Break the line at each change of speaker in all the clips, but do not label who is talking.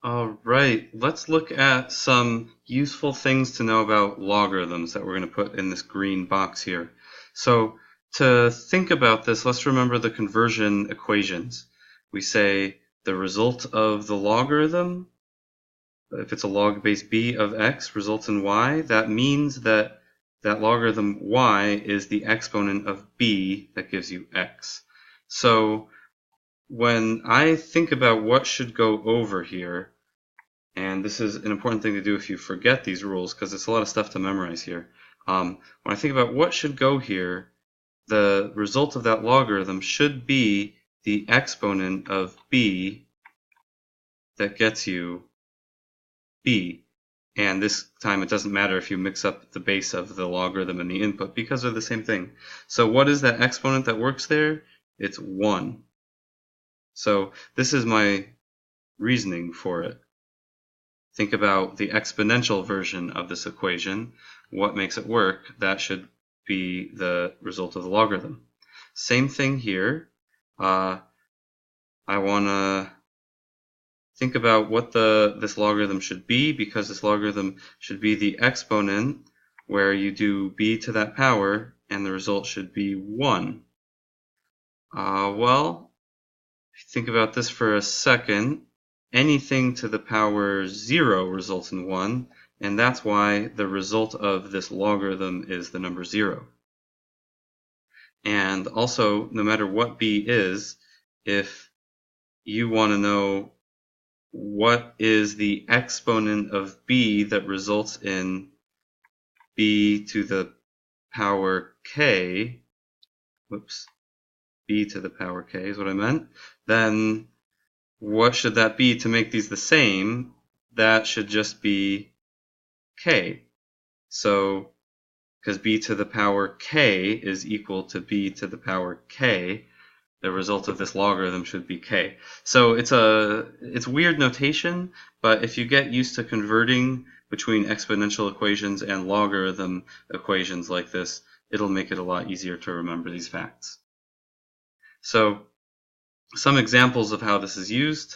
All right, let's look at some useful things to know about logarithms that we're going to put in this green box here. So to think about this, let's remember the conversion equations. We say the result of the logarithm, if it's a log base b of x, results in y. That means that logarithm y is the exponent of b that gives you x. So when I think about what should go over here, and this is an important thing to do if you forget these rules, because it's a lot of stuff to memorize here. When I think about what should go here, the result of that logarithm should be the exponent of b that gets you b. And this time it doesn't matter if you mix up the base of the logarithm and the input, because they're the same thing. So what is that exponent that works there? It's 1. So this is my reasoning for it. Think about the exponential version of this equation. What makes it work? That should be the result of the logarithm. Same thing here. I want to think about what this logarithm should be, because this logarithm should be the exponent where you do b to that power, and the result should be 1. Well, if you think about this for a second, anything to the power 0 results in 1, and that's why the result of this logarithm is the number 0. And also, no matter what b is, if you want to know what is the exponent of b that results in b to the power k, b to the power k is what I meant, then what should that be to make these the same? That should just be k. So, because b to the power k is equal to b to the power k, the result of this logarithm should be k. So it's weird notation, but if you get used to converting between exponential equations and logarithm equations like this, it'll make it a lot easier to remember these facts. So some examples of how this is used,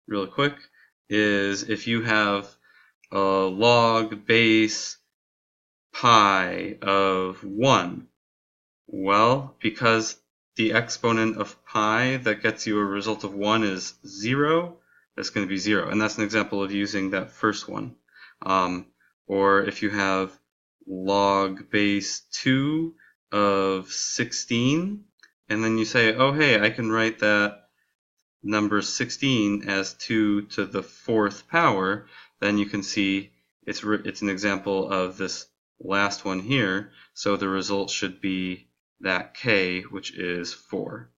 real quick, is if you have a log base pi of 1. Well, because the exponent of pi that gets you a result of 1 is 0, that's going to be 0. And that's an example of using that first one. Or if you have log base 2 of 16, and then you say, oh, hey, I can write that number 16 as 2 to the 4th power, then you can see it's an example of this last one here. So the result should be that k, which is 4.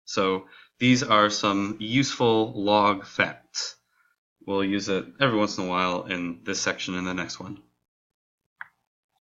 So these are some useful log facts. We'll use it every once in a while in this section and the next one.